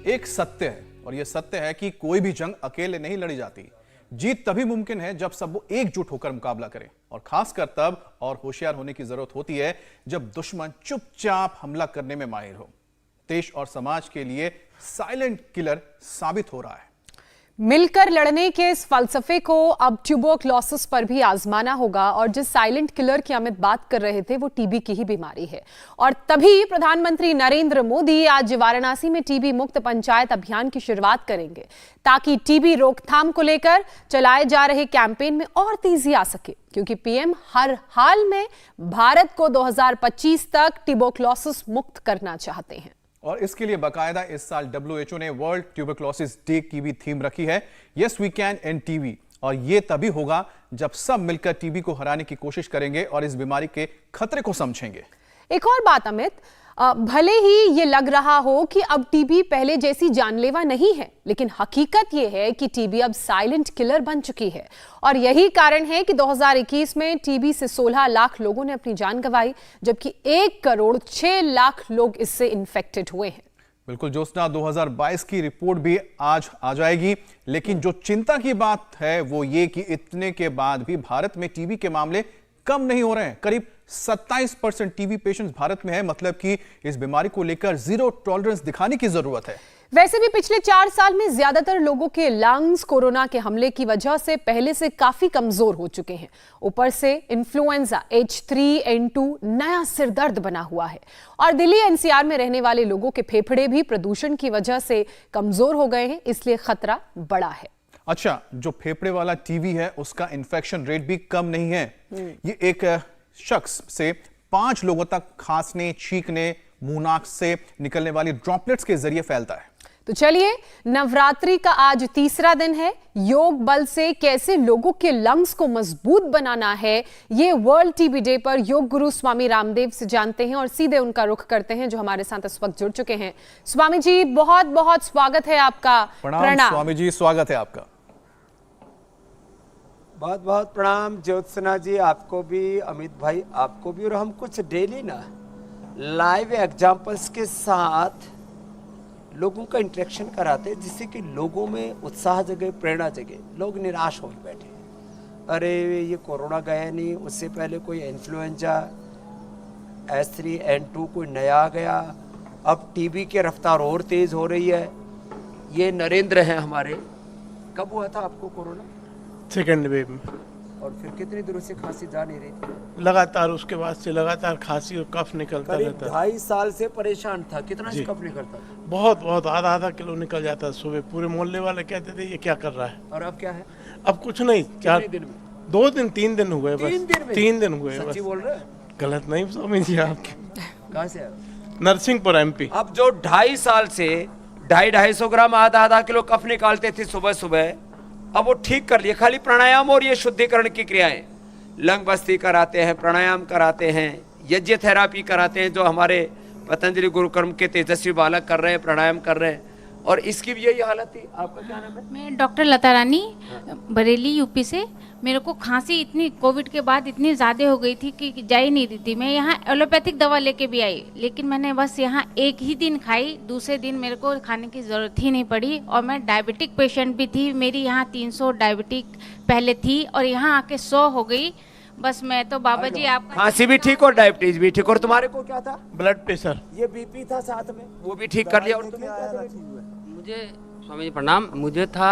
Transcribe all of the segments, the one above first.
एक सत्य है, और यह सत्य है कि कोई भी जंग अकेले नहीं लड़ी जाती। जीत तभी मुमकिन है जब सब वो एकजुट होकर मुकाबला करें, और खासकर तब और होशियार होने की जरूरत होती है जब दुश्मन चुपचाप हमला करने में माहिर हो। देश और समाज के लिए साइलेंट किलर साबित हो रहा है। मिलकर लड़ने के इस फलसफे को अब ट्यूबरक्लोसिस पर भी आजमाना होगा, और जिस साइलेंट किलर की अमित बात कर रहे थे वो टीबी की ही बीमारी है। और तभी प्रधानमंत्री नरेंद्र मोदी आज वाराणसी में टीबी मुक्त पंचायत अभियान की शुरुआत करेंगे, ताकि टीबी रोकथाम को लेकर चलाए जा रहे कैंपेन में और तेजी आ सके, क्योंकि पीएम हर हाल में भारत को 2025 तक ट्यूबरक्लोसिस मुक्त करना चाहते हैं। और इसके लिए बाकायदा इस साल WHO ने वर्ल्ड ट्यूबरक्लोसिस डे की भी थीम रखी है, yes we can end TB. और ये तभी होगा जब सब मिलकर टीबी को हराने की कोशिश करेंगे और इस बीमारी के खतरे को समझेंगे। एक और बात अमित, भले ही ये लग रहा हो कि अब टीबी पहले जैसी जानलेवा नहीं है, लेकिन हकीकत ये है कि टीबी अब साइलेंट किलर बन चुकी है। और यही कारण है कि 2021 में टीबी से 16 लाख लोगों ने अपनी जान गंवाई, जबकि 1 करोड़ 6 लाख लोग इससे इन्फेक्टेड हुए हैं। बिल्कुल ज्योत्सना, 2022 की रिपोर्ट भी आज आ जाएगी, लेकिन जो चिंता की बात है वो ये कि इतने के बाद भी भारत में टीबी के मामले कम नहीं हो रहे हैं। करीब 27% टीबी पेशेंट्स भारत में है, मतलब कि इस बीमारी को लेकर जीरो टॉलरेंस दिखाने की जरूरत है। वैसे भी पिछले 4 साल में ज्यादातर लोगों के लंग्स कोरोना के हमले की वजह से पहले से काफी कमजोर हो चुके हैं। ऊपर से इन्फ्लुएंजा H3N2 नया सिरदर्द बना हुआ है, और दिल्ली NCR में रहने वाले लोगों के फेफड़े भी प्रदूषण की वजह से कमजोर हो गए हैं, इसलिए खतरा बड़ा है। अच्छा, जो फेफड़े वाला टीबी है उसका इन्फेक्शन रेट भी कम नहीं है। ये एक शख्स से 5 लोगों तक खांसने, छींकने, मुंह नाक से निकलने वाली ड्रॉपलेट्स के जरिए फैलता है। तो चलिए, नवरात्रि का आज तीसरा दिन है। योग बल से कैसे लोगों के लंग्स को मजबूत बनाना है, ये वर्ल्ड टीबी डे पर योग गुरु स्वामी रामदेव से जानते हैं, और सीधे उनका रुख करते हैं जो हमारे साथ इस वक्त जुड़ चुके हैं। स्वामी जी, बहुत बहुत स्वागत है आपका। प्रणाम स्वामी जी, स्वागत है आपका। बहुत बहुत प्रणाम ज्योत्सना जी, आपको भी, अमित भाई आपको भी। और हम कुछ डेली ना लाइव एग्जाम्पल्स के साथ लोगों का इंटरेक्शन कराते हैं, जिससे कि लोगों में उत्साह जगे, प्रेरणा जगे। लोग निराश हो बैठे, अरे ये कोरोना गया नहीं, उससे पहले कोई इन्फ्लुएंजा H3N2 कोई नया गया, अब टीबी की रफ्तार और तेज हो रही है। ये नरेंद्र हैं हमारे, कब हुआ था आपको कोरोना? सेकेंड वेव में। और फिर कितनी देर से खांसी जा नहीं रही थी? लगातार उसके बाद से लगातार खांसी और कफ निकलता रहता है। 2.5 साल से परेशान था। कितना कफ निकलता था? बहुत बहुत, आधा किलो निकल जाता है सुबह। पूरे मोहल्ले वाले कहते थे ये क्या कर रहा है। और अब क्या है? अब कुछ नहीं। 4 दिन में 2 दिन 3 दिन हुए बस। 3 दिन हुए। सच्ची बोल रहे हैं? गलत नहीं स्वामी जी आपके। कहाँ से आए? नरसिंहपुर MP। अब जो 2.5 साल से 250 ग्राम आधा किलो कफ निकालते थे सुबह सुबह, अब वो ठीक कर लिए। खाली प्राणायाम और ये शुद्धिकरण की क्रियाएं, लंग बस्ती कराते हैं, प्राणायाम कराते हैं, यज्ञ थेरापी कराते हैं, जो हमारे पतंजलि गुरुकर्म के तेजस्वी बालक कर रहे हैं, प्राणायाम कर रहे हैं। और इसकी भी यही हालत थी। आपका क्या नाम है? मैं डॉक्टर लता रानी, बरेली यूपी से। मेरे को खांसी इतनी कोविड के बाद इतनी ज़्यादा हो गई थी कि जा ही नहीं रही थी। मैं यहाँ एलोपैथिक दवा लेके भी आई, लेकिन मैंने बस यहाँ एक ही दिन खाई, दूसरे दिन मेरे को खाने की ज़रूरत ही नहीं पड़ी। और मैं डायबिटिक पेशेंट भी थी, मेरी यहाँ 300 डायबिटिक पहले थी और यहाँ आके 100 हो गई। बस मैं तो बाबा जी आप खांसी भी ठीक और डायबिटीज भी ठीक। और तुम्हारे को क्या था? Blood pressure. ये BP था साथ में, वो भी ठीक कर लिया। और तुम्हें क्या था? मुझे स्वामी जी प्रणाम, मुझे था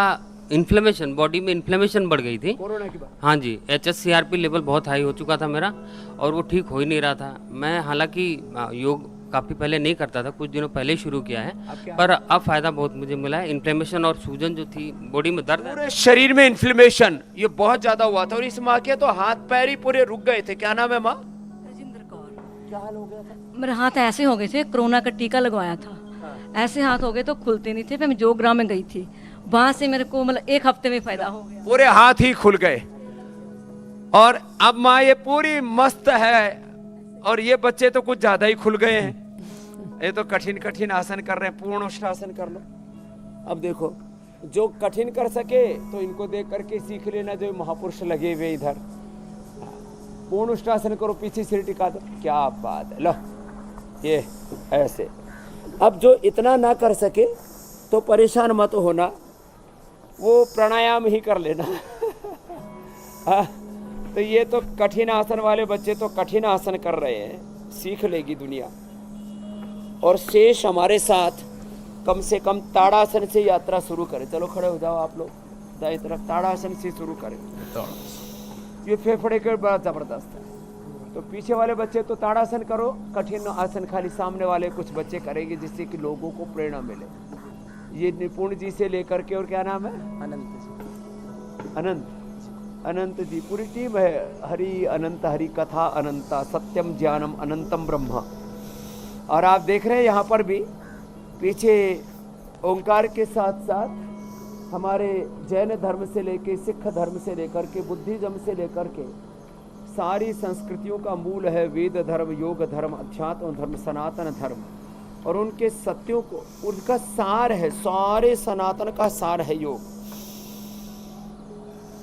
इन्फ्लेमेशन, बॉडी में इन्फ्लेमेशन बढ़ गई थी कोरोना की बात। हाँ जी, HSCRP लेवल बहुत हाई हो चुका था मेरा, और वो ठीक हो ही नहीं रहा था। मैं हालांकि योग काफ़ी पहले नहीं करता था, कुछ दिनों पहले शुरू किया है, पर अब फायदा बहुत मुझे मिला है। इन्फ्लेमेशन और सूजन जो थी बॉडी में, दर्द पूरे शरीर में इन्फ्लेमेशन ये बहुत ज्यादा हुआ था। और इस माँ के तो हाथ पैर ही पूरे रुक गए थे। क्या नाम है माँ? राजेंद्र कौर। क्या हाल हो गया था? मेरे हाथ ऐसे हो गए थे, कोरोना का टीका लगवाया था। ऐसे हाथ हो गए तो खुलते नहीं थे। फिर मैं जोग्राम में गई थी, वहां से मेरे को मतलब 1 हफ्ते में फायदा हो गया। पूरे हाथ ही खुल गए। और अब माँ ये पूरी मस्त है, और ये बच्चे तो कुछ ज्यादा ही खुल गए हैं। ये तो कठिन कठिन आसन कर रहे हैं। पूर्ण उष्टासन कर लो। अब देखो, जो कठिन कर सके तो इनको देख करके सीख लेना, जो महापुरुष लगे हुए इधर। पूर्ण उष्टासन करो, पीछे सिर टिका दो। क्या बात है, लो ये ऐसे। अब जो इतना ना कर सके तो परेशान मत होना, वो प्राणायाम ही कर लेना। तो ये तो कठिन आसन वाले बच्चे तो कठिन आसन कर रहे हैं, सीख लेगी दुनिया। और शेष हमारे साथ कम से कम ताड़ासन से यात्रा शुरू करें। चलो खड़े हो जाओ आप लोग, दाएं तरफ ताड़ासन से शुरू करें। ये फेफड़े के बड़ा जबरदस्त है। तो पीछे वाले बच्चे तो ताड़ासन करो, कठिन आसन खाली सामने वाले कुछ बच्चे करेंगे, जिससे कि लोगों को प्रेरणा मिले। ये निपुण जी से लेकर के, और क्या नाम है? अनंत अनंत जी, पूरी टीम है। हरि अनंत, हरि कथा अनंता, सत्यम ज्ञानम अनंतम ब्रह्म। और आप देख रहे हैं यहाँ पर भी पीछे ओंकार के साथ साथ हमारे जैन धर्म से लेके, सिख धर्म से लेकर के, बुद्धिज्म से लेकर के सारी संस्कृतियों का मूल है वेद धर्म, योग धर्म, अध्यात्म धर्म, सनातन धर्म। और उनके सत्यों को, उनका सार है, सारे सनातन का सार है योग।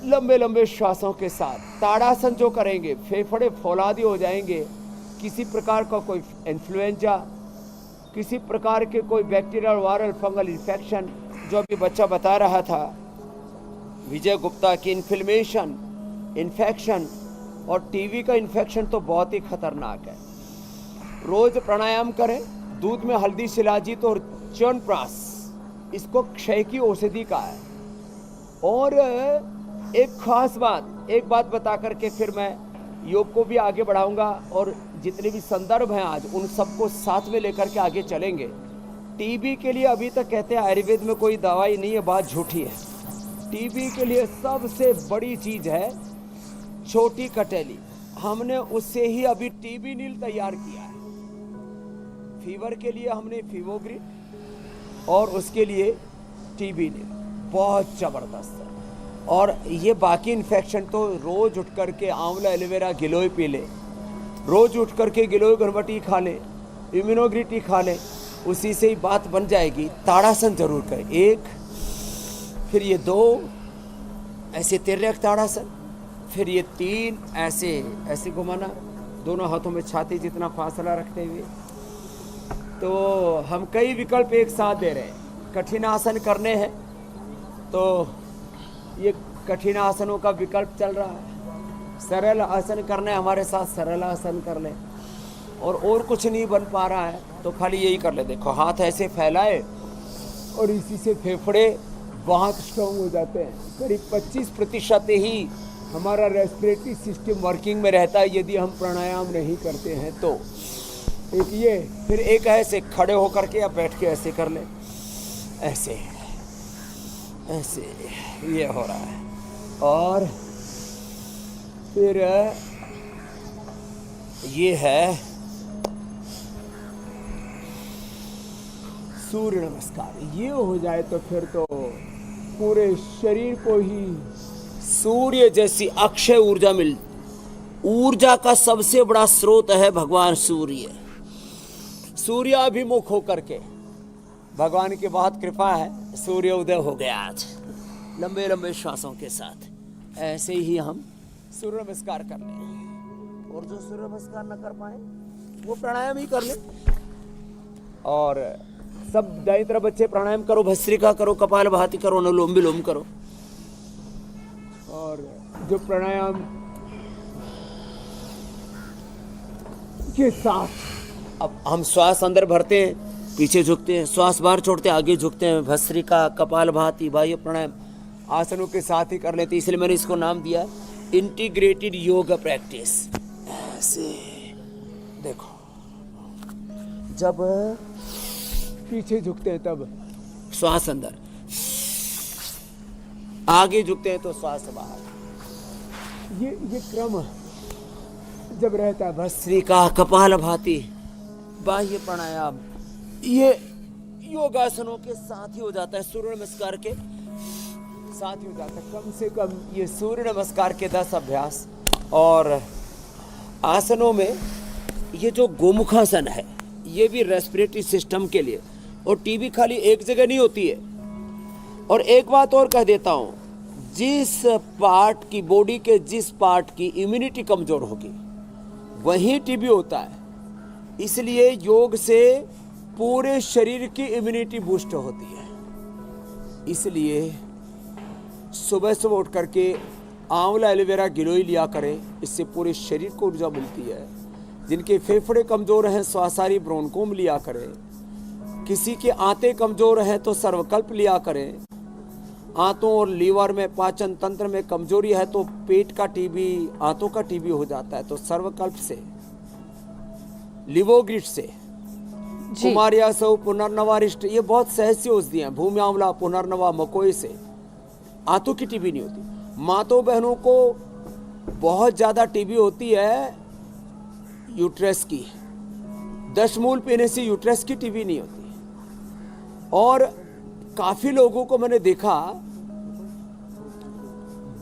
लंबे लंबे श्वासों के साथ ताड़ासन जो करेंगे, फेफड़े फौलादी हो जाएंगे। किसी प्रकार का कोई इन्फ्लुएंजा, किसी प्रकार के कोई बैक्टीरियल वायरल फंगल इन्फेक्शन, जो अभी बच्चा बता रहा था विजय गुप्ता की, इन्फ्लेमेशन, इन्फेक्शन और टीबी का इन्फेक्शन तो बहुत ही खतरनाक है। रोज प्राणायाम करें। दूध में हल्दी, शिलाजीत और च्यवनप्राश, इसको क्षय की औषधि का है। और एक खास बात, एक बात बता करके फिर मैं योग को भी आगे बढ़ाऊंगा, और जितने भी संदर्भ हैं आज उन सबको साथ में लेकर के आगे चलेंगे। टीबी के लिए अभी तक कहते हैं आयुर्वेद में कोई दवाई नहीं है, बात झूठी है। टीबी के लिए सबसे बड़ी चीज है छोटी कटेली। हमने उससे ही अभी टीबी नील तैयार किया है। फीवर के लिए हमने फीवोग्रिड और उसके लिए टीबी नील, बहुत जबरदस्त है। और ये बाकी इन्फेक्शन तो रोज उठ करके आंवला, एलोवेरा, गिलोय पी ले, रोज उठ करके गिलोय घरबटी खा ले, इम्यूनोग्रिटी खा ले, उसी से ही बात बन जाएगी। ताड़ासन जरूर करें, एक, फिर ये 2 ऐसे तिर्यक ताड़ासन, फिर ये 3 ऐसे ऐसे घुमाना, दोनों हाथों में छाती जितना फासला रखते हुए। तो हम कई विकल्प एक साथ दे रहे हैं। कठिन आसन करने हैं तो ये कठिन आसनों का विकल्प चल रहा है। सरल आसन करने, हमारे साथ सरल आसन कर लें। और कुछ नहीं बन पा रहा है तो खाली यही कर ले। देखो, हाथ ऐसे फैलाए और इसी से फेफड़े बहुत स्ट्रॉन्ग हो जाते हैं। करीब 25% ही हमारा रेस्पिरेटरी सिस्टम वर्किंग में रहता है यदि हम प्राणायाम नहीं करते हैं तो। एक ये, फिर एक ऐसे खड़े होकर के या बैठ के ऐसे कर लें, ऐसे ऐसे, ये हो रहा है। और फिर ये है सूर्य नमस्कार। ये हो जाए तो फिर तो पूरे शरीर को ही सूर्य जैसी अक्षय ऊर्जा मिल। ऊर्जा का सबसे बड़ा स्रोत है भगवान सूर्य। सूर्याभिमुख होकर के, भगवान की बहुत कृपा है, सूर्य उदय हो गया आज। लंबे लंबे श्वासों के साथ ऐसे ही हम सूर्य नमस्कार कर लें। और जो सूर्य नमस्कार न कर पाए वो प्राणायाम ही कर ले। और सब दाई तरफ बच्चे प्राणायाम करो, भस्त्रिका करो, कपालभाति करो, अनुलोम विलोम करो। और जो प्राणायाम के साथ अब हम श्वास अंदर भरते हैं, पीछे झुकते हैं, श्वास बाहर छोड़ते हैं, आगे झुकते हैं, भस्त्रिका, कपालभाति, बाह्य प्राणायाम आसनों के साथ ही कर लेते हैं। इसलिए मैंने इसको नाम दिया इंटीग्रेटेड योगा प्रैक्टिस। ऐसे देखो, जब पीछे झुकते हैं तब श्वास अंदर, आगे झुकते हैं तो श्वास बाहर। ये क्रम जब रहता है, भस्त्रिका, कपालभाति, बाह्य प्राणायाम, ये योगासनों के साथ ही हो जाता है, सूर्य नमस्कार के साथ ही हो जाता है। कम से कम ये सूर्य नमस्कार के 10 अभ्यास। और आसनों में ये जो गोमुखासन है, ये भी रेस्पिरेटरी सिस्टम के लिए। और टीबी खाली एक जगह नहीं होती है। और एक बात और कह देता हूँ, जिस पार्ट की, बॉडी के जिस पार्ट की इम्यूनिटी कमजोर होगी वहीं टीबी होता है। इसलिए योग से पूरे शरीर की इम्यूनिटी बूस्ट होती है। इसलिए सुबह सुबह उठ करके आंवला एलोवेरा गिलोय लिया करें, इससे पूरे शरीर को ऊर्जा मिलती है। जिनके फेफड़े कमज़ोर हैं स्वासारी ब्रोंकोम लिया करें। किसी के आंतें कमज़ोर हैं तो सर्वकल्प लिया करें। आंतों और लीवर में पाचन तंत्र में कमजोरी है तो पेट का टीबी, आंतों का टीबी हो जाता है, तो सर्वकल्प से, लिवोग्रिड से, कुमारिया सौ पुनर्नवारिष्ट, ये बहुत सहज सी औषधियां हैं। भूमि आंवला, पुनर्नवा, मकोई से आंतों की टीबी नहीं होती। माताओं बहनों को बहुत ज़्यादा टीबी होती है यूट्रस की। दशमूल पीने से यूट्रस की टीबी नहीं होती। और काफ़ी लोगों को मैंने देखा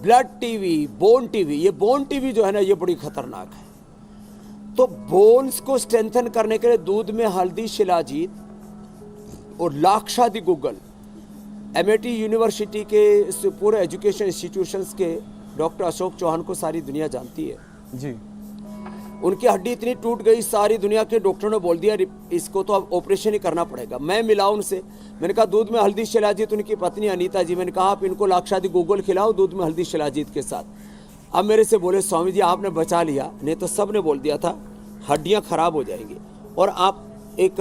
ब्लड टीवी, बोन टीवी, ये बोन टीवी जो है ना ये बड़ी खतरनाक है। तो बोन्स को स्ट्रेंथन करने के लिए दूध में हल्दी, शिलाजीत और लाक्षादि गुग्गल, MIT यूनिवर्सिटी के पूरे एजुकेशन इंस्टीट्यूशंस के डॉक्टर अशोक चौहान को सारी दुनिया जानती है जी। उनकी हड्डी इतनी टूट गई, सारी दुनिया के डॉक्टरों ने बोल दिया इसको तो अब ऑपरेशन ही करना पड़ेगा। मैं मिला उनसे, मैंने कहा दूध में हल्दी शिलाजीत, उनकी पत्नी अनीता जी, मैंने कहा आप इनको लाक्षादि गुग्गल खिलाओ दूध में हल्दी शिलाजीत के साथ। अब मेरे से बोले स्वामी जी आपने बचा लिया, नहीं तो सब ने बोल दिया था हड्डियाँ खराब हो जाएंगी। और आप एक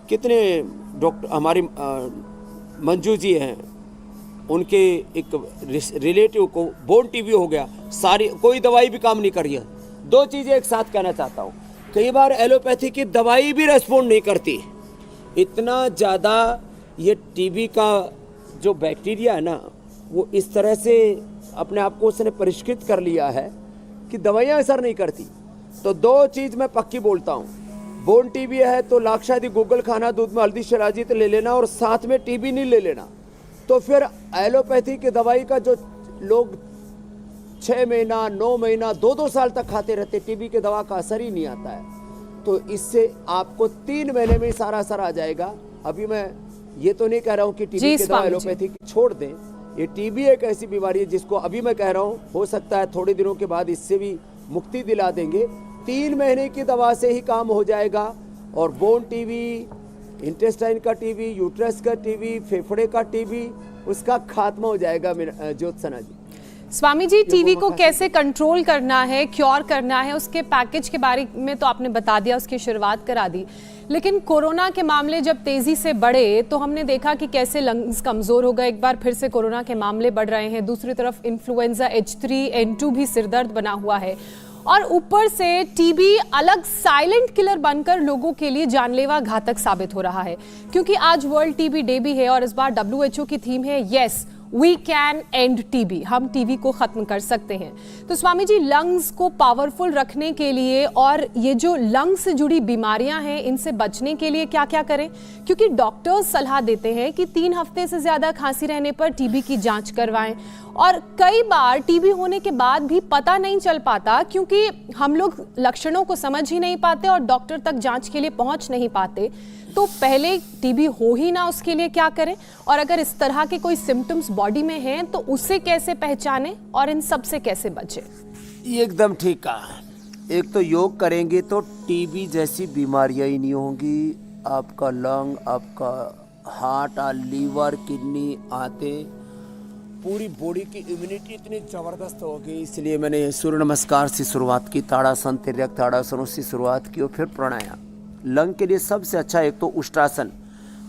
कितने डॉक्टर, हमारी मंजू जी हैं, उनके एक रिलेटिव को बोन टीबी हो गया, सारी कोई दवाई भी काम नहीं कर रही है। दो चीज़ें एक साथ कहना चाहता हूँ, कई बार एलोपैथी की दवाई भी रेस्पॉन्ड नहीं करती। इतना ज़्यादा ये टीबी का जो बैक्टीरिया है ना वो इस तरह से अपने आप को उसने परिष्कृत कर लिया है कि दवाइयाँ असर नहीं करती। तो दो चीज़ मैं पक्की बोलता हूँ, बोन टीबी है तो लाक्षादि गुग्गल खाना, दूध में हल्दी शिलाजीत ले लेना और साथ में टीबी नहीं ले लेना। तो फिर एलोपैथी की दवाई का जो लोग 6 महीना, 9 महीना, 2-2 साल तक खाते रहते, टीबी की दवा का असर ही नहीं आता है। तो इससे आपको 3 महीने में सारा असर आ जाएगा। अभी मैं ये तो नहीं कह रहा हूँ कि टीबी की दवा एलोपैथी की छोड़ दें। ये टीबी एक ऐसी बीमारी है जिसको अभी मैं कह रहा हूँ हो सकता है थोड़े दिनों के बाद इससे भी मुक्ति दिला देंगे। 3 महीने की दवा से ही काम हो जाएगा। और बोन टीबी, इंटेस्टाइन का टीबी, यूट्रस का टीबी, फेफड़े का टीबी, उसका खात्मा हो जाएगा। ज्योत्सना जी, स्वामी जी, टीबी को कैसे कंट्रोल करना है, क्योर करना है, उसके पैकेज के बारे में तो आपने बता दिया, उसकी शुरुआत करा दी। लेकिन कोरोना के मामले जब तेजी से बढ़े तो हमने देखा कि कैसे लंग्स कमजोर हो गए। एक बार फिर से कोरोना के मामले बढ़ रहे हैं, दूसरी तरफ इन्फ्लुएंजा H3N2 भी सिरदर्द बना हुआ है, और ऊपर से टीबी अलग साइलेंट किलर बनकर लोगों के लिए जानलेवा घातक साबित हो रहा है। क्योंकि आज वर्ल्ड टीबी डे भी है और इस बार WHO की थीम है yes we can end TB, हम टीबी को खत्म कर सकते हैं। तो स्वामी जी, लंग्स को पावरफुल रखने के लिए और ये जो लंग्स से जुड़ी बीमारियां हैं इनसे बचने के लिए क्या क्या करें? क्योंकि डॉक्टर्स सलाह देते हैं कि 3 हफ्ते से ज्यादा खांसी रहने पर टीबी की जांच करवाएं, और कई बार टीबी होने के बाद भी पता नहीं चल पाता क्योंकि हम लोग लक्षणों को समझ ही नहीं पाते और डॉक्टर तक जांच के लिए पहुंच नहीं पाते। तो पहले टीबी हो ही ना उसके लिए क्या करें, और अगर इस तरह के कोई सिम्टम्स बॉडी में हैं तो उसे कैसे पहचानें और इन सब से कैसे बचें? एकदम ठीक कहा। एक तो योग करेंगे तो टीबी जैसी बीमारियां ही नहीं होंगी। आपका लंग, आपका हार्ट, लीवर, किडनी, आंतें, पूरी बॉडी की इम्यूनिटी इतनी ज़बरदस्त होगी। इसलिए मैंने सूर्य नमस्कार से शुरुआत की, ताड़ासन, तिर्यक ताड़ासनों से शुरुआत की और फिर प्राणायाम। लंग के लिए सबसे अच्छा एक तो उष्ट्रासन,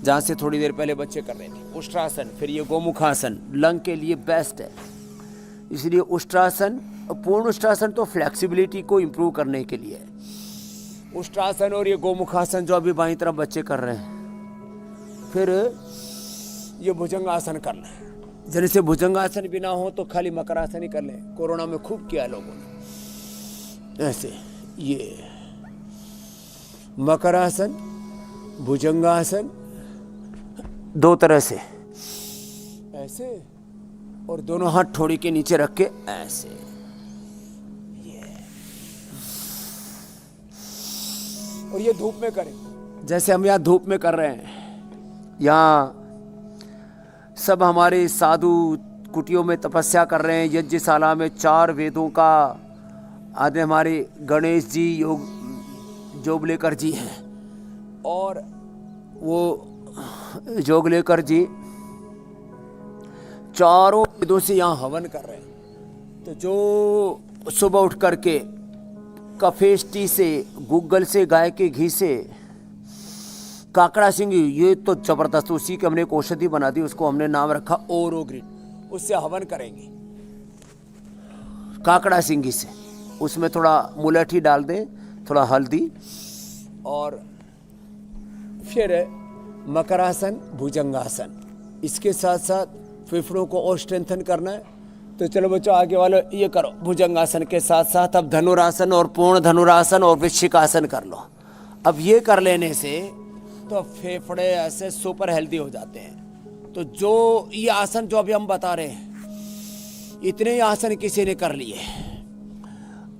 जहाँ से थोड़ी देर पहले बच्चे कर रहे थे, उष्ट्रासन। फिर ये गोमुखासन लंग के लिए बेस्ट है। इसलिए उष्ट्रासन, पूर्ण उष्ट्रासन तो फ्लेक्सिबिलिटी को इम्प्रूव करने के लिए है। उष्ट्रासन और ये गोमुखासन जो अभी बाईं तरफ बच्चे कर रहे हैं। फिर ये भुजंगासन करना है। जैसे भुजंगासन भी ना हो तो खाली मकरासन ही कर लें, कोरोना में खूब किया लोगों ने। ऐसे ये मकरासन, भुजंगासन, 2 तरह से ऐसे, और दोनों हाथ ठोड़ी के नीचे रख के ऐसे, ये, और ये धूप में करें जैसे हम यहाँ धूप में कर रहे हैं। यहाँ सब हमारे साधु कुटियों में तपस्या कर रहे हैं, यज्ञशाला में 4 वेदों का आदि हमारे गणेश जी, योग जोगलेकर जी हैं, और वो जोगलेकर जी चारों वेदों से यहाँ हवन कर रहे हैं। तो जो सुबह उठ करके कफेस्टी से, गूगल से, गाय के घी से, काकड़ा सिंगी, ये तो जबरदस्त, उसी की हमने एक औषधि बना दी, उसको हमने नाम रखा ओरोग्रीन। उससे हवन करेंगे काकड़ा सिंगी से। उसमें थोड़ा मुलठी डाल दें, थोड़ा हल्दी, और फिर मकरासन, भुजंगासन। इसके साथ साथ फेफड़ों को और स्ट्रेंथन करना है। तो चलो बच्चों, आगे वाले ये करो, भुजंगासन के साथ साथ अब धनुरासन और पूर्ण धनुरासन और वृश्चिकासन कर लो। अब ये कर लेने से तो फेफड़े ऐसे सुपर हेल्दी हो जाते हैं। तो जो ये आसन जो अभी हम बता रहे हैं, इतने ही आसन किसी ने कर लिए,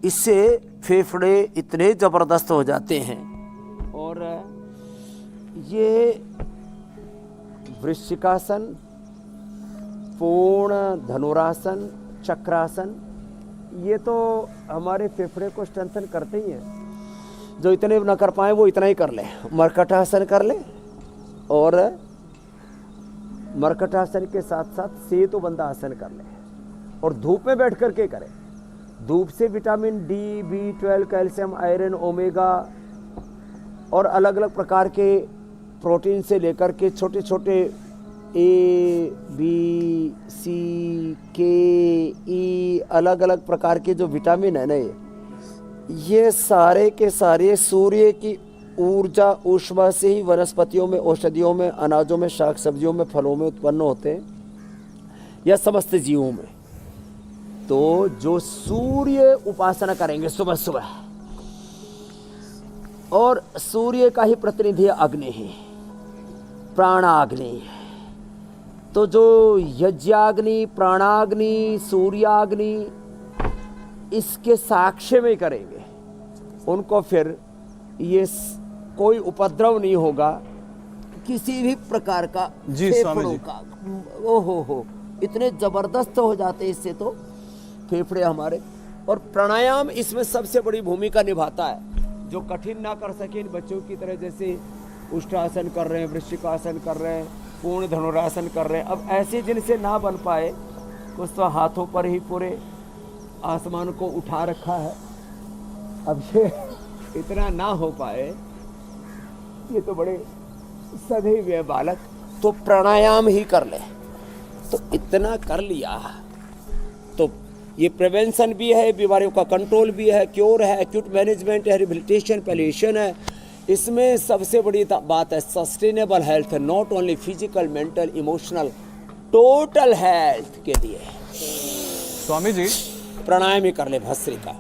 इससे फेफड़े इतने जबरदस्त हो जाते हैं। और ये वृश्चिकासन, पूर्ण धनुरासन, चक्रासन, ये तो हमारे फेफड़े को स्ट्रेंथन करते ही हैं। जो इतने न कर पाए वो इतना ही कर ले। मरकटासन कर ले, और मरकटासन के साथ साथ सेतु बंधा आसन कर ले, और धूप में बैठ करके करें। धूप से vitamin D, B12, calcium, iron, omega और अलग अलग प्रकार के प्रोटीन से लेकर के छोटे छोटे A, B, C, K, E अलग अलग प्रकार के जो विटामिन है ना, ये सारे के सारे सूर्य की ऊर्जा, ऊष्मा से ही वनस्पतियों में, औषधियों में, अनाजों में, शाक सब्जियों में, फलों में उत्पन्न होते हैं, या समस्त जीवों में। तो जो सूर्य उपासना करेंगे सुबह सुबह, और सूर्य का ही प्रतिनिधि अग्नि है, प्राणाग्नि। तो जो यज्ञाग्नि, प्राणाग्नि, सूर्याग्नि, इसके साक्ष्य में करेंगे, उनको फिर ये कोई उपद्रव नहीं होगा किसी भी प्रकार का। जी स्वामी जी, का ओहो, इतने जबरदस्त हो जाते हैं इससे तो फेफड़े हमारे। और प्राणायाम इसमें सबसे बड़ी भूमिका निभाता है। जो कठिन ना कर सके, इन बच्चों की तरह जैसे उष्टासन कर रहे हैं, वृश्चिकासन कर रहे हैं, पूर्ण धनुरासन कर रहे हैं, अब ऐसे जिनसे ना बन पाए, कुछ तो हाथों पर ही पूरे आसमान को उठा रखा है। अब ये इतना ना हो पाए, ये तो बड़े सधे हुए बालक, तो प्राणायाम ही कर ले। तो इतना कर लिया तो ये प्रिवेंशन भी है, बीमारियों का कंट्रोल भी है, क्योर है, एक्यूट मैनेजमेंट है, रिहेबिलिटेशन, पैलिएशन है। इसमें सबसे बड़ी बात है sustainable health, not only physical, mental, emotional, total health के लिए। स्वामी जी, प्राणायाम ही कर ले भस्त्रिका,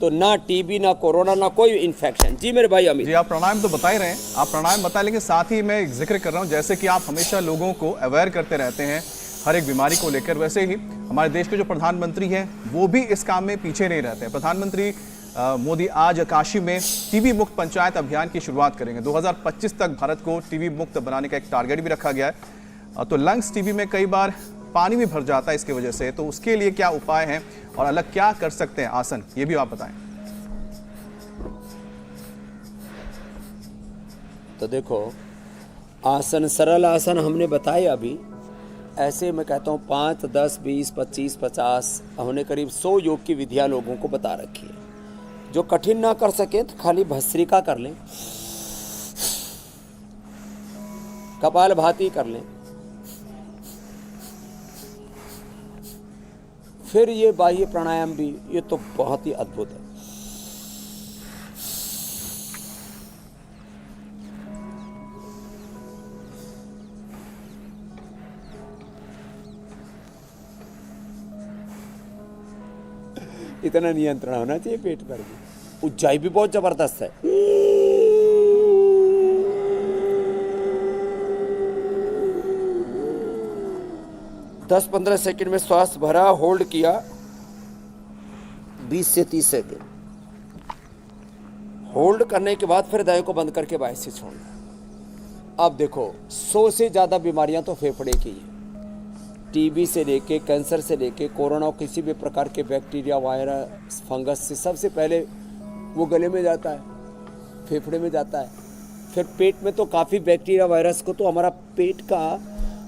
तो ना टीबी, ना कोरोना, ना कोई इन्फेक्शन। जी मेरे भाई अमित जी, आप प्राणायाम तो बता ही रहे हैं, आप प्राणायाम बताएं, लेकिन साथ ही मैं एक जिक्र कर रहा हूं, जैसे कि आप हमेशा लोगों को अवेयर करते रहते हैं हर एक बीमारी को लेकर, वैसे ही हमारे देश के जो प्रधानमंत्री हैं वो भी इस काम में पीछे नहीं रहते हैं। प्रधानमंत्री मोदी आज काशी में टीबी मुक्त पंचायत अभियान की शुरुआत करेंगे। 2025 तक भारत को टीबी मुक्त बनाने का एक टारगेट भी रखा गया है। तो लंग्स टीबी में कई बार पानी भी भर जाता है इसकी वजह से, तो उसके लिए क्या उपाय हैं और अलग क्या कर सकते हैं आसन, ये भी आप बताएं। तो देखो, आसन, सरल आसन हमने बताए अभी। ऐसे मैं कहता हूँ 5, 10, 20, 25, 50 हमने करीब 100 योग की विधियाँ लोगों को बता रखी है। जो कठिन ना कर सके तो खाली भस्त्रिका कर लें, कपालभाति कर लें, फिर ये बाह्य प्राणायाम भी, ये तो बहुत ही अद्भुत है। इतना नियंत्रण होना चाहिए पेट पर भी। ऊंचाई भी बहुत जबरदस्त है। दस 15 सेकंड में श्वास भरा, होल्ड किया 20 से 30 सेकंड, होल्ड करने के बाद फिर दाएं को बंद करके बाएं से छोड़ना। अब देखो 100 से ज़्यादा बीमारियां तो फेफड़े की है। टीबी से लेके, कैंसर से लेके, कोरोना, किसी भी प्रकार के बैक्टीरिया, वायरस, फंगस से सबसे पहले वो गले में जाता है, फेफड़े में जाता है। फिर पेट में तो काफ़ी बैक्टीरिया, वायरस को तो हमारा पेट का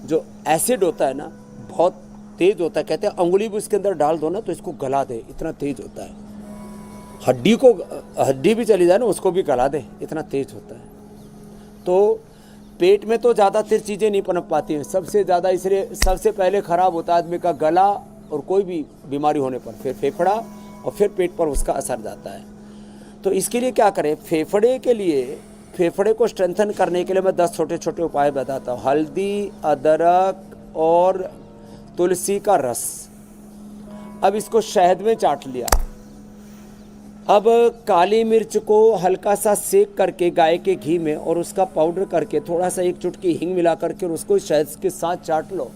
जो एसिड होता है ना बहुत तेज होता है, कहते हैं अंगुली भी उसके अंदर डाल दो ना तो इसको गला दे, इतना तेज होता है। हड्डी भी चली जाए ना उसको भी गला दे, इतना तेज होता है। तो पेट में तो ज़्यादातर चीज़ें नहीं पनप पाती हैं, सबसे ज़्यादा इसलिए सबसे पहले ख़राब होता है आदमी का गला, और कोई भी बीमारी होने पर फिर फेफड़ा, और फिर पेट पर उसका असर जाता है। तो इसके लिए क्या करें, फेफड़े को स्ट्रेंथन करने के लिए मैं 10 छोटे छोटे उपाय बताता हूँ। हल्दी, अदरक और तुलसी का रस। अब इसको शहद में चाट लिया। अब काली मिर्च को हल्का सा सेक करके गाय के घी में, और उसका पाउडर करके थोड़ा सा 1 चुटकी हींग मिला करके और उसको शहद के साथ चाट लो।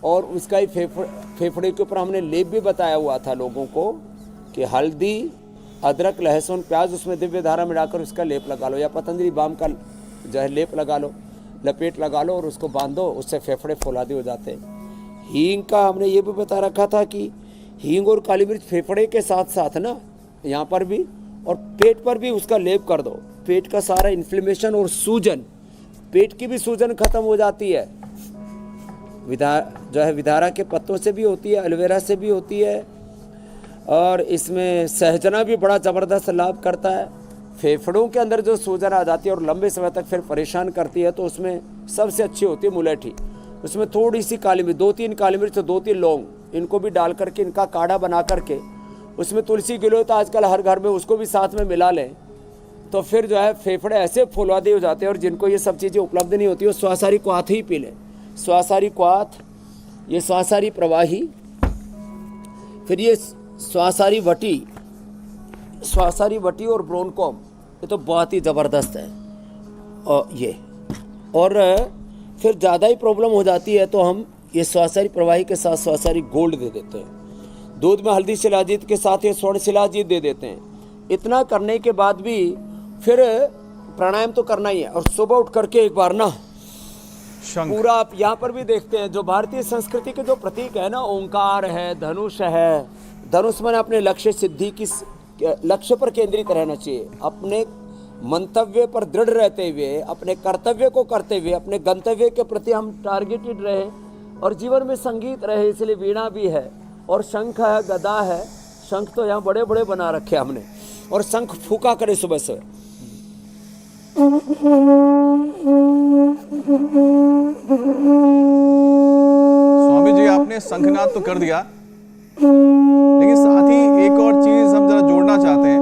और उसका ही फेफड़े के ऊपर हमने लेप भी बताया हुआ था लोगों को कि हल्दी, अदरक, लहसुन, प्याज, उसमें दिव्य धारा मिलाकर उसका लेप लगा लो, या पतंजलि बाम का जो है लेप लगा लो, लपेट लगा लो और उसको बांधो, उससे फेफड़े फौलादे हो जाते हैं। हींग का हमने ये भी बता रखा था कि हींग और काली मिर्च फेफड़े के साथ साथ ना यहाँ पर भी और पेट पर भी उसका लेप कर दो। पेट का सारा इन्फ्लेमेशन और सूजन, पेट की भी सूजन खत्म हो जाती है। विधारा के पत्तों से भी होती है, एलोवेरा से भी होती है, और इसमें सहजना भी बड़ा ज़बरदस्त लाभ करता है। फेफड़ों के अंदर जो सूजन आ जाती है और लंबे समय तक फिर परेशान करती है, तो उसमें सबसे अच्छी होती है मुलेठी। उसमें थोड़ी सी काली मिर्च, 2-3 काली मिर्च, 2-3 लौंग, इनको भी डाल करके इनका काढ़ा बना करके, उसमें तुलसी गिलो तो आजकल हर घर में, उसको भी साथ में मिला लें, तो फिर जो है फेफड़े ऐसे फौलादे हो जाते हैं। और जिनको ये सब चीज़ें उपलब्ध नहीं होती वो स्वासारी क्वाथ ही पी लें। स्वासारी क्वाथ, ये स्वासारी प्रवाही, फिर ये स्वासारी वटी और ब्रोनकॉम, ये तो बहुत ही ज़बरदस्त है। और फिर ज़्यादा ही प्रॉब्लम हो जाती है तो हम ये स्वासारी प्रवाही के साथ स्वासारी गोल्ड दे देते हैं। दूध में हल्दी शिलाजीत के साथ ये स्वर्ण शिलाजीत दे देते हैं। इतना करने के बाद भी फिर प्राणायाम तो करना ही है, और सुबह उठ करके एक बार ना पूरा, आप यहाँ पर भी देखते हैं जो भारतीय संस्कृति के जो प्रतीक है ना, ओंकार है, धनुष है। धनुष में अपने लक्ष्य सिद्धि की, लक्ष्य पर केंद्रित रहना चाहिए, अपने मंतव्य पर दृढ़ रहते हुए, अपने कर्तव्य को करते हुए, अपने गंतव्य के प्रति हम टारगेटेड रहे और जीवन में संगीत रहे। इसलिए वीणा भी है और शंख है, गदा है। शंख तो यहाँ बड़े बड़े बना रखे हमने, और शंख फूका करे सुबह से। स्वामी जी, आपने शंखनाद तो कर दिया, लेकिन साथ ही एक और चीज हम जरा जोड़ना चाहते हैं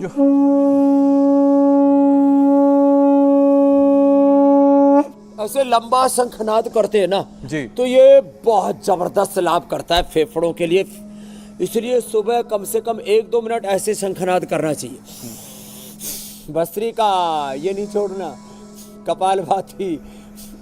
जो ऐसे लंबा शंखनाद करते हैं ना जी, तो ये बहुत जबरदस्त लाभ करता है फेफड़ों के लिए। इसलिए सुबह कम से कम 1-2 मिनट ऐसे शंखनाद करना चाहिए। भस्त्रिका ये नहीं छोड़ना, कपालभाति,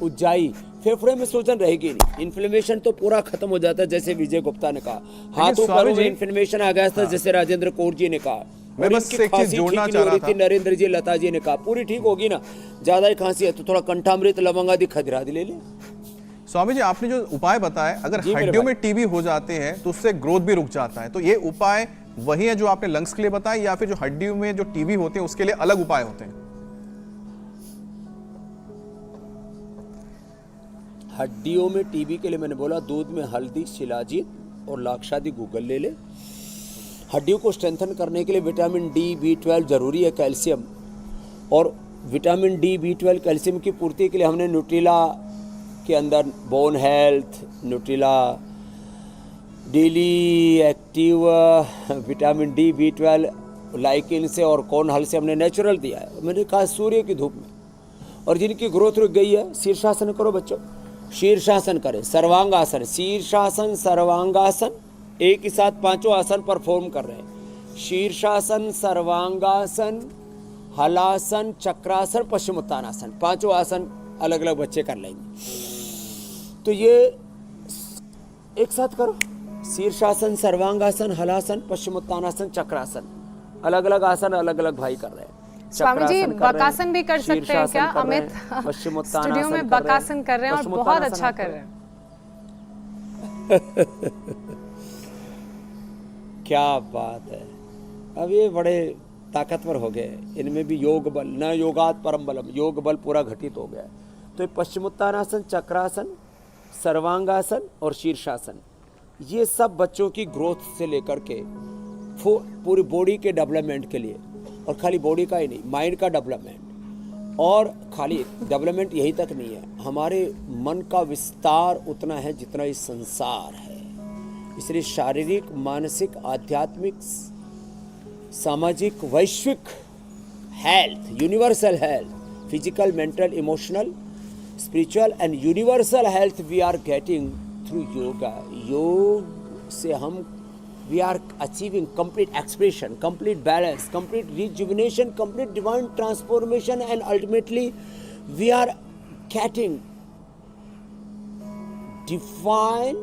उज्जाई, फेफड़े में सूजन रहेगी नहीं। इन्फ्लेमेशन तो पूरा खत्म हो जाता है, जैसे विजय गुप्ता ने कहा। हाथों पैरों में इन्फ्लेमेशन आ गया था, जैसे राजेंद्र कौर जी ने कहा। मैं बस एक चीज जोड़ना चाह रहा था, नरेंद्र जी, लता जी ने कहा पूरी ठीक होगी ना। ज्यादा ही खांसी है तो थोड़ा कंठामृत, लवंग आदि खजरा ले ले। स्वामी जी, आपने जो उपाय बताए, अगर हड्डियों में टीबी हो जाते हैं तो उससे ग्रोथ भी रुक जाता है, तो ये उपाय वही है जो आपने लंग्स के लिए बताया, या फिर जो हड्डियों में जो टीबी होते हैं उसके लिए अलग उपाय होते हैं? हड्डियों में टीबी के लिए मैंने बोला दूध में हल्दी, शिलाजीत और लाक्षादी गूगल ले ले। हड्डियों को स्ट्रेंथन करने के लिए विटामिन डी, B12 जरूरी है, कैल्शियम। और विटामिन डी, B12, कैल्शियम की पूर्ति के लिए हमने न्यूट्रिला के अंदर bone health, Nutrela daily active, vitamin D, B12 lichen से और कॉर्न हल से हमने नेचुरल दिया है। मैंने कहा सूर्य की धूप में। और जिनकी ग्रोथ रुक गई है, शीर्षासन करो बच्चों, शीर्षासन करें, सर्वांगासन, शीर्षासन, सर्वांगासन, एक ही साथ 5 आसन परफॉर्म कर रहे हैं। शीर्षासन, सर्वांगासन, हलासन, चक्रासन, पश्चिमोत्तानासन, 5 आसन अलग अलग बच्चे कर लेंगे। तो ये एक साथ करो, शीर्षासन, सर्वांगासन, हलासन, पश्चिमोत्तानासन, चक्रासन, अलग अलग आसन अलग अलग भाई कर रहे हैं। स्वामी जी, बकासन भी कर सकते हैं क्या? अमित स्टूडियो में बकासन कर रहे हैं और बहुत अच्छा कर रहे हैं। क्या बात है। अब ये बड़े ताकतवर हो गए, इनमें भी योग बल, न योगात परम बलम, योग बल पूरा घटित हो गया। तो ये पश्चिमोत्तानासन, चक्रासन सर्वांगासन और शीर्षासन, ये सब बच्चों की ग्रोथ से लेकर के पूरी बॉडी के डेवलपमेंट के लिए, और खाली बॉडी का ही नहीं, माइंड का डेवलपमेंट, और खाली डेवलपमेंट यही तक नहीं है, हमारे मन का विस्तार उतना है जितना इस संसार है। इसलिए शारीरिक, मानसिक, आध्यात्मिक, सामाजिक, वैश्विक health, universal health, physical, mental, emotional, spiritual and universal health we are getting through yoga. योग से हम we are achieving complete expression, complete balance, complete rejuvenation, complete divine transformation, and ultimately we are getting divine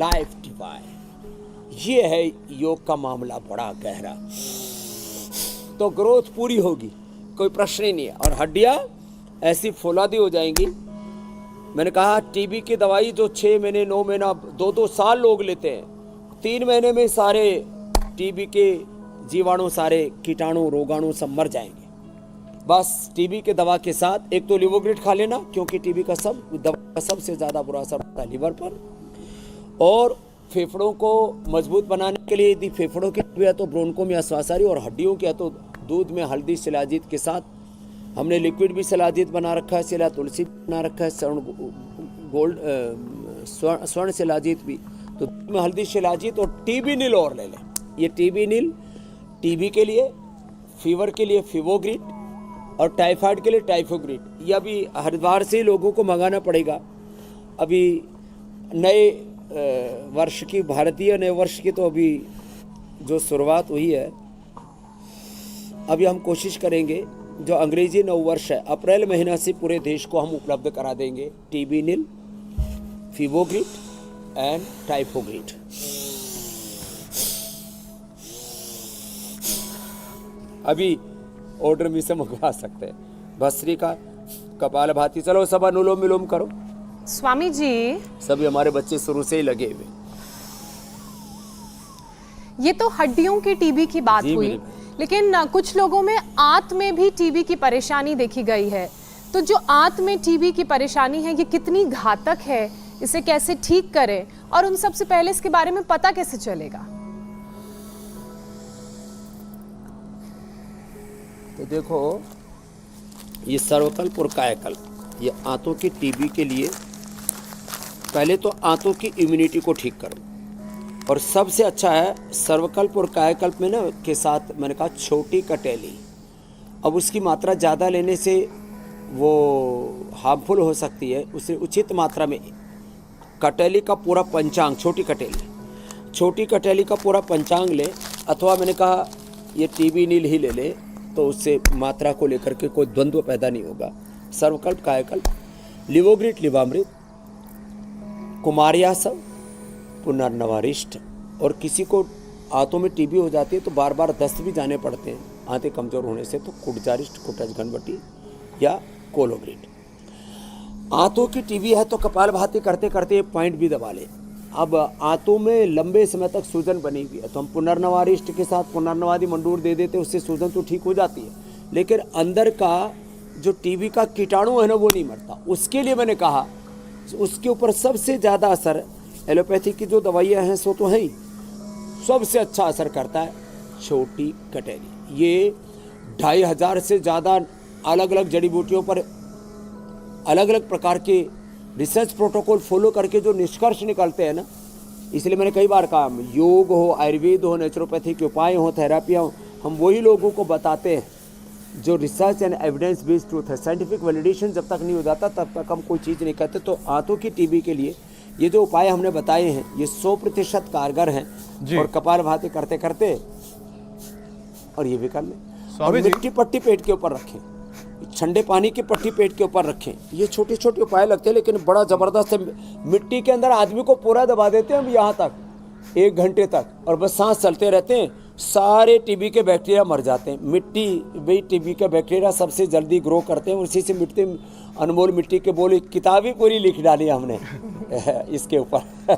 life divine। ये है योग का मामला बड़ा गहरा। तो ग्रोथ पूरी होगी, कोई प्रश्न ही नहीं है, और हड्डियां ऐसी फौलादी हो जाएंगी। मैंने कहा टीबी की दवाई जो 6 महीने, 9 महीना, 2-2 साल लोग लेते हैं, 3 महीने में सारे टीबी के जीवाणु, सारे कीटाणु, रोगाणु सब मर जाएंगे। बस टीबी के दवा के साथ एक तो लिवोग्रिड खा लेना, क्योंकि टीबी का सबसे ज़्यादा बुरा असर होता है लिवर पर, और फेफड़ों को मजबूत बनाने के लिए यदि फेफड़ों की है तो ब्रोंकोमिया श्वासारी, और हड्डियों की है तो दूध में हल्दी शिलाजीत के साथ, हमने लिक्विड भी शिलाजीत बना रखा है, शिला तुलसी बना रखा है, स्वर्ण शिलाजीत भी, तो में हल्दी शिलाजीत और टीबी नील और ले लें। ये टीबी नील टीबी के लिए, फीवर के लिए फिवोग्रिड, और टाइफाइड के लिए टाइफोग्रिड। ये अभी हरिद्वार से ही लोगों को मंगाना पड़ेगा। अभी नए वर्ष की, भारतीय नए वर्ष की तो अभी जो शुरुआत हुई है, अभी हम कोशिश करेंगे जो अंग्रेजी नव वर्ष है अप्रैल महीना से पूरे देश को हम उपलब्ध करा देंगे टीबी नील, फिवोग्रिड एंड टाइफोग्रिड। अभी ऑर्डर में से मंगवा सकते हैं। भस्त्रिका, कपालभाति, चलो सब अनुलोम विलोम करो। स्वामी जी, सभी हमारे बच्चे शुरू से ही लगे हुए। ये तो हड्डियों की टीबी की बात हुई, लेकिन कुछ लोगों में आंत में भी टीबी की परेशानी देखी गई है। तो जो आंत में टीबी की परेशानी है, ये कितनी घातक है, इसे कैसे ठीक करें, और उन सबसे पहले इसके बारे में पता कैसे चलेगा? तो देखो, ये सर्वकल्प और कायाकल्प, ये आंतों की टीबी के लिए पहले तो आंतों की इम्यूनिटी को ठीक करो, और सबसे अच्छा है सर्वकल्प और कायाकल्प में ना के साथ मैंने कहा छोटी कटेली। अब उसकी मात्रा ज़्यादा लेने से वो हार्मफुल हो सकती है, उसे उचित मात्रा में कटेली का पूरा पंचांग, छोटी कटेली का पूरा पंचांग ले, अथवा मैंने कहा ये टीबी नील ही ले ले, तो उससे मात्रा को लेकर के कोई द्वंद्व पैदा नहीं होगा। सर्वकल्प, कायाकल्प, लिवोग्रिड, लिवामृत, कुमार्यासव, पुनर्नवारिष्ट। और किसी को आंतों में टीबी हो जाती है तो बार बार दस्त भी जाने पड़ते हैं आंतें कमज़ोर होने से, तो कुटजारिष्ट, कुटज घनवटी या कोलोग्रिड। आंतों की टीबी है तो कपालभाति करते करते ये पॉइंट भी दबा ले। अब आंतों में लंबे समय तक सूजन बनी हुई है तो हम पुनर्नवारिष्ट के साथ पुनर्नवादी मंडूर दे देते, उससे सूजन तो ठीक हो जाती है, लेकिन अंदर का जो टीबी का कीटाणु है ना वो नहीं मरता। उसके लिए मैंने कहा उसके ऊपर सबसे ज़्यादा असर एलोपैथी की जो दवाइयाँ हैं सो तो है ही, सबसे अच्छा असर करता है छोटी कटेली। ये 2500 से ज़्यादा अलग अलग जड़ी बूटियों पर अलग अलग प्रकार के रिसर्च प्रोटोकॉल फॉलो करके जो निष्कर्ष निकलते हैं ना, इसलिए मैंने कई बार कहा योग हो, आयुर्वेद हो, नेचुरोपैथी के उपाय हो, थेरापियाँ हो, हम वही लोगों को बताते हैं जो research and evidence based truth है। साइंटिफिक वैलिडेशन जब तक नहीं हो जाता तब तक हम कोई चीज़ नहीं कहते। तो आंतों की टीबी के लिए ये जो उपाय हमने बताए हैं ये 100% कारगर हैं, और कपालभाति करते करते और ये भी कर लें। और मिट्टी पट्टी पेट के ऊपर रखें, ठंडे पानी की पट्टी पेट के ऊपर रखें। ये छोटे छोटे उपाय लगते हैं लेकिन बड़ा ज़बरदस्त है। मिट्टी के अंदर आदमी को पूरा दबा देते हैं हम यहाँ तक 1 घंटे तक, और बस सांस चलते रहते हैं, सारे टीबी के बैक्टीरिया मर जाते हैं। मिट्टी वही टीबी के बैक्टीरिया सबसे जल्दी ग्रो करते हैं, उसी से मिट्टी, अनमोल मिट्टी के बोले किताब ही पूरी लिख डाली हमने इसके ऊपर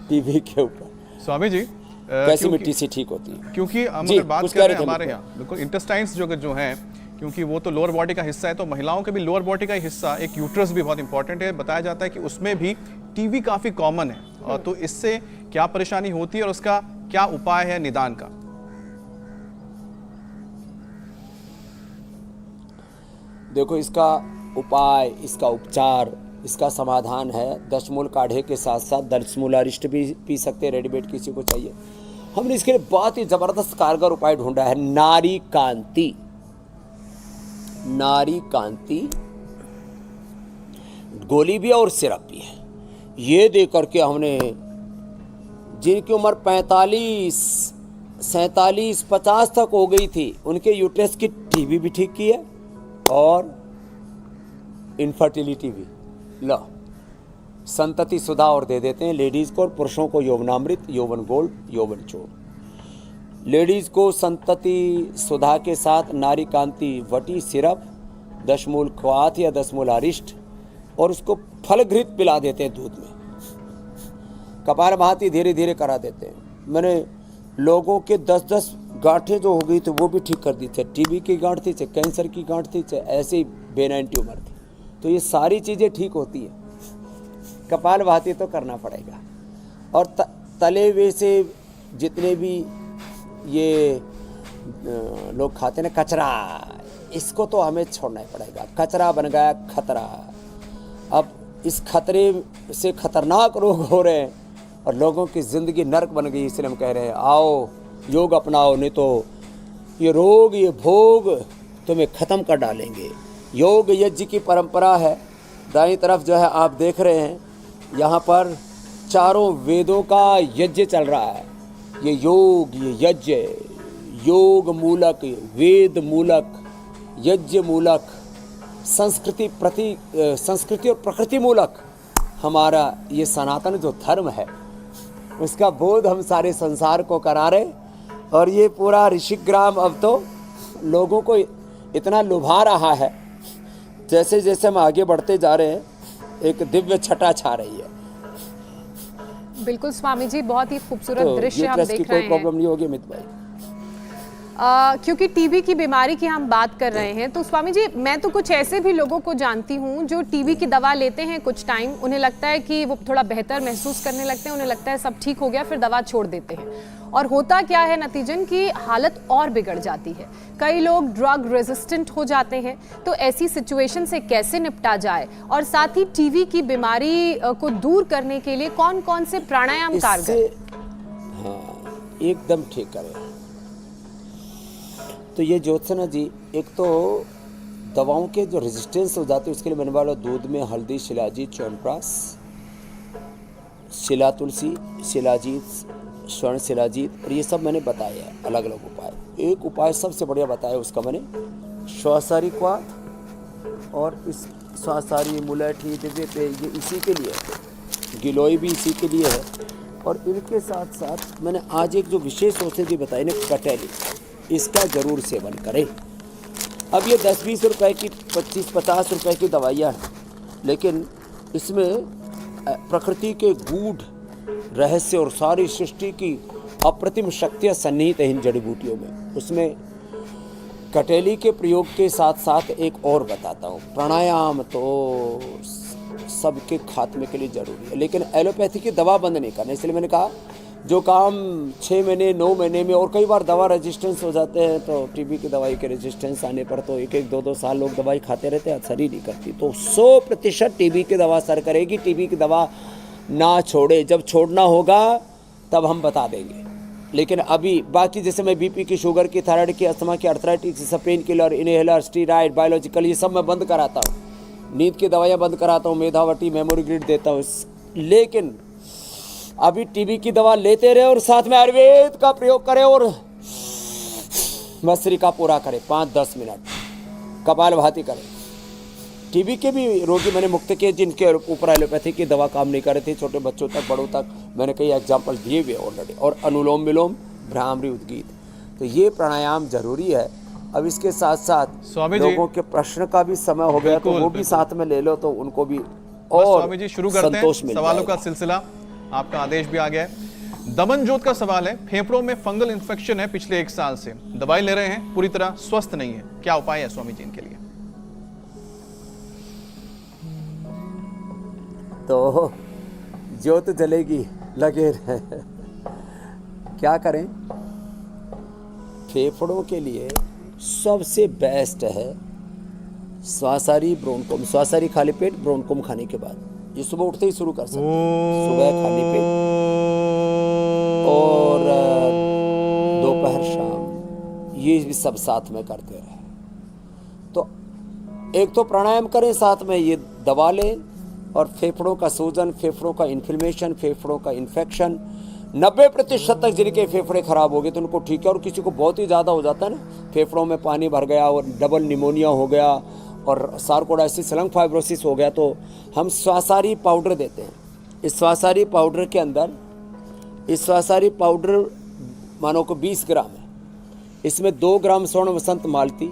टीबी के ऊपर। स्वामी जी कैसी मिट्टी से ठीक होती है, क्योंकि हम अगर बात कर रहे हैं हमारे यहाँ बिल्कुल इंटेस्टाइन्स जो हैं क्योंकि वो तो लोअर बॉडी का हिस्सा है, तो महिलाओं के भी लोअर बॉडी का ही हिस्सा एक यूट्रस भी बहुत इंपॉर्टेंट है। बताया जाता है कि उसमें भी टीबी काफी कॉमन है, और तो इससे क्या परेशानी होती है और उसका क्या उपाय है निदान का? देखो, इसका उपाय, इसका उपचार, इसका समाधान है। 10 मूल काढ़े के साथ साथ 10 मूल अरिष्ट भी पी सकते हैं, रेडीमेड किसी को चाहिए। हमने इसके लिए बहुत ही जबरदस्त कारगर उपाय ढूंढा है, नारी कांति। नारी कांति गोली भी है और सिरप भी है। ये दे करके हमने जिनकी उम्र 45, 47, 50 तक हो गई थी, उनके यूट्रस की टीबी भी ठीक की है और इनफर्टिलिटी भी। लो, संतति सुधा और दे देते हैं लेडीज को, और पुरुषों को यौवनामृत, यौवन गोल्ड, यौवन चूर्ण। लेडीज को संतति सुधा के साथ नारी कांति वटी सिरप, 10 मूल ख्वात या 10 मूल अरिष्ट, और उसको फलघृत पिला देते हैं दूध में। कपालभाति धीरे धीरे करा देते हैं। मैंने लोगों के 10-10 गांठें जो हो गई थी वो भी ठीक कर दी, चाहे टीबी की गांठ थी, चाहे कैंसर की गांठ थी, चाहे ऐसे ही बेनाइन ट्यूमर थी। तो ये सारी चीज़ें ठीक होती है। कपालभाति तो करना पड़ेगा। और तले हुए से जितने भी ये लोग खाते हैं ना कचरा, इसको तो हमें छोड़ना ही पड़ेगा। कचरा बन गया खतरा। अब इस खतरे से खतरनाक रोग हो रहे हैं और लोगों की ज़िंदगी नर्क बन गई। इसलिए हम कह रहे हैं आओ योग अपनाओ, नहीं तो ये रोग, ये भोग तुम्हें ख़त्म कर डालेंगे। योग यज्ञ की परंपरा है। दाईं तरफ जो है आप देख रहे हैं, यहाँ पर चारों वेदों का यज्ञ चल रहा है। ये योग, ये यज्ञ, योग मूलक, वेद मूलक, यज्ञ मूलक, संस्कृति और प्रकृति मूलक हमारा ये सनातन जो धर्म है, उसका बोध हम सारे संसार को करा रहे। और ये पूरा ऋषिग्राम अब तो लोगों को इतना लुभा रहा है, जैसे जैसे हम आगे बढ़ते जा रहे हैं एक दिव्य छटा छा रही है। बिल्कुल स्वामी जी, बहुत ही खूबसूरत दृश्य हम देख रहे हैं। कोई प्रॉब्लम नहीं होगी अमित भाई। क्योंकि टीबी की बीमारी की हम बात कर रहे हैं, तो स्वामी जी मैं तो कुछ ऐसे भी लोगों को जानती हूँ जो टीबी की दवा लेते हैं, कुछ टाइम उन्हें लगता है कि वो थोड़ा बेहतर महसूस करने लगते हैं, उन्हें लगता है सब ठीक हो गया, फिर दवा छोड़ देते हैं। और होता क्या है नतीजन की हालत और बिगड़ जाती है। कई लोग ड्रग रेजिस्टेंट हो जाते हैं। तो ऐसी सिचुएशन से कैसे निपटा जाए, और साथ ही टीबी की बीमारी को दूर करने के लिए कौन कौन से प्राणायाम कारगर? हाँ, एकदम ठीक करें। तो ये ज्योत्सना जी, एक तो दवाओं के जो रेजिस्टेंस हो जाते हैं उसके लिए मैंने बोला दूध में हल्दी, शिलाजीत, च्यवनप्राश, शिला तुलसी, शिलाजीत, स्वर्ण शिलाजीत, और ये सब मैंने बताया है अलग अलग उपाय। एक उपाय सबसे बढ़िया बताया उसका मैंने, श्वासारी क्वाथ, और इस श्वासारी, मुलैठी, दिव्य पे, ये इसी के लिए है। गिलोय भी इसी के लिए है। और इनके साथ साथ मैंने आज एक जो विशेष औषधि बताई ना, कटेली, इसका जरूर सेवन करें। अब ये 10-20 रुपए की, 25-50 रुपए की दवाइयाँ हैं, लेकिन इसमें प्रकृति के गूढ़ रहस्य और सारी सृष्टि की अप्रतिम शक्तियाँ सन्निहित हैं इन जड़ी बूटियों में। उसमें कटेली के प्रयोग के साथ साथ एक और बताता हूँ, प्राणायाम तो सबके खात्मे के लिए जरूरी है, लेकिन एलोपैथी की दवा बंद नहीं करना। इसलिए मैंने कहा जो काम 6 महीने 9 महीने में, और कई बार दवा रेजिस्टेंस हो जाते हैं, तो टीबी की दवाई के रेजिस्टेंस आने पर तो 1-1, 2-2 साल लोग दवाई खाते रहते हैं, असर ही नहीं करती। तो 100% टीबी की दवा असर करेगी। टीबी की दवा ना छोड़े, जब छोड़ना होगा तब हम बता देंगे। लेकिन अभी बाकी जैसे मैं बीपी की, शुगर की, थायराइड की, अस्थमा की, arthritis, pain killer, inhaler, steroid, biological, ये सब मैं बंद कराता हूँ। नींद की दवाइयाँ बंद कराता हूँ, मेधावटी, मेमोरी ग्रिड देता हूँ। लेकिन अभी टीबी की दवा लेते रहे और साथ में आयुर्वेद का प्रयोग करें और मस्तिष्क का पूरा करें 5-10 मिनट, कपालभाति करें। टीबी के भी रोगी मैंने मुक्त किए जिनके ऊपर एलोपैथी की दवा काम नहीं कर रही थी, छोटे बच्चों तक, बड़ों तक, मैंने कई एग्जाम्पल दिए हुए ऑलरेडी। और अनुलोम विलोम, भ्रामरी, उद्गीत, तो ये प्राणायाम जरूरी है। अब इसके साथ साथ लोगों के प्रश्न का भी समय हो गया, तो वो भी साथ में ले लो, तो उनको भी और स्वामी जी शुरू करते हैं सवालों का सिलसिला। आपका आदेश भी आ गया है। दमनजोत का सवाल है, फेफड़ों में फंगल इन्फेक्शन है पिछले 1 साल से, दवाई ले रहे हैं, पूरी तरह स्वस्थ नहीं है, क्या उपाय है स्वामी जी इनके लिए? तो ज्योत जलेगी, लगे रहे। क्या करें? फेफड़ों के लिए सबसे बेस्ट है स्वासारी ब्रोनकोम। स्वासारी खाली पेट ब्रोनकोम खाने के बाद, ये सुबह उठते ही शुरू कर सकते हैं। सुबह खाली पेट और दोपहर शाम, ये भी सब साथ में करते रहे। तो एक तो प्राणायाम करें, साथ में ये दवा लें, और फेफड़ों का सूजन, फेफड़ों का इन्फ्लेमेशन, फेफड़ों का इन्फेक्शन 90% तक जिनके फेफड़े खराब हो गए तो उनको ठीक है। और किसी को बहुत ही ज़्यादा हो जाता है ना, फेफड़ों में पानी भर गया और डबल निमोनिया हो गया और सार्कोइडोसिस, लंग फाइब्रोसिस हो गया, तो हम स्वासारी पाउडर देते हैं। इस स्वासारी पाउडर के अंदर, इस स्वासारी पाउडर मानो को 20 ग्राम है, इसमें 2 ग्राम स्वर्ण वसंत मालती,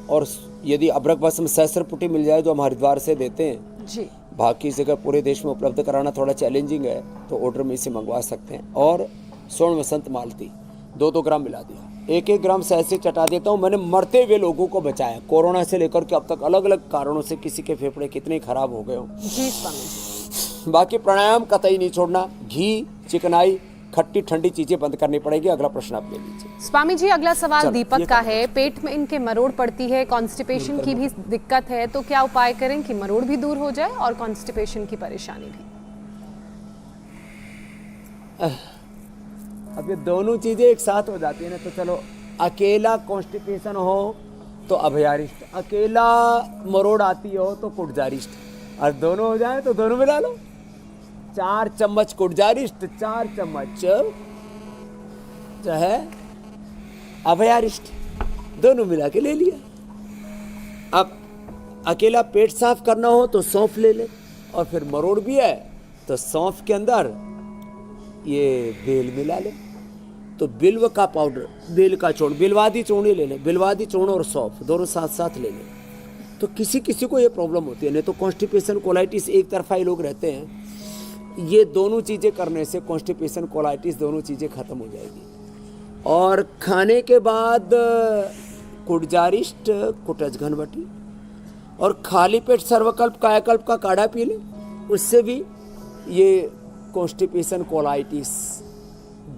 और यदि अभ्रक भस्म सहस्त्रपुटी मिल जाए जो हम हरिद्वार से देते हैं जी, बाकी जगह पूरे देश में उपलब्ध कराना थोड़ा चैलेंजिंग है, तो ऑर्डर में इसे मंगवा सकते हैं। और स्वर्ण वसंत मालती 2-2 ग्राम मिला दिया, 1-1 ग्राम से ऐसे चटा देता हूँ। मैंने मरते हुए लोगों को बचाया, कोरोना से लेकर के अब तक अलग अलग कारणों से किसी के फेफड़े कितने खराब हो गए हों। जी स्वामी जी। बाकी प्राणायाम कतई नहीं छोड़ना, घी, चिकनाई, खट्टी ठंडी चीजें बंद करनी पड़ेगी। अगला प्रश्न आप ले लीजिए। स्वामी जी, अगला सवाल चलो, दीपक ये का है। पेट में इनके मरोड़ पड़ती है, कॉन्स्टिपेशन की भी दिक्कत है, तो क्या उपाय करें कि मरोड़ भी दूर हो जाए और कॉन्स्टिपेशन की परेशानी भी? अब ये दोनों चीजें एक साथ हो जाती है ना, तो चलो, अकेला कॉन्स्टिपेशन हो तो अभयारिष्ट, अकेला मरोड़ आती हो तो कुटजारिष्ट, और दोनों हो जाए तो दोनों मिला लो। 4 चम्मच कुटजारिष्ट, 4 चम्मच जो है अभयारिष्ट, दोनों मिला के ले लिया। अब अकेला पेट साफ करना हो तो सौंफ ले ले, और फिर मरोड़ भी है तो सौंफ के अंदर ये बेल मिला ले, तो बिल्व का पाउडर, बेल का चूर्ण, बिलवादी चूर्ण ले ले, बिलवादी चूर्ण और सौंफ दोनों साथ साथ ले ले। तो किसी किसी को ये प्रॉब्लम होती है, नहीं तो कॉन्स्टिपेशन, कोलाइटिस, एक तरफा ही लोग रहते हैं, ये दोनों चीज़ें करने से कॉन्स्टिपेशन, कोलाइटिस दोनों चीज़ें खत्म हो जाएगी। और खाने के बाद कुटजारिष्ट, कुटज घनवटी, और खाली पेट सर्वकल्प, कायाकल्प का काढ़ा पी ले, उससे भी ये कॉन्स्टिपेशन, कोलाइटिस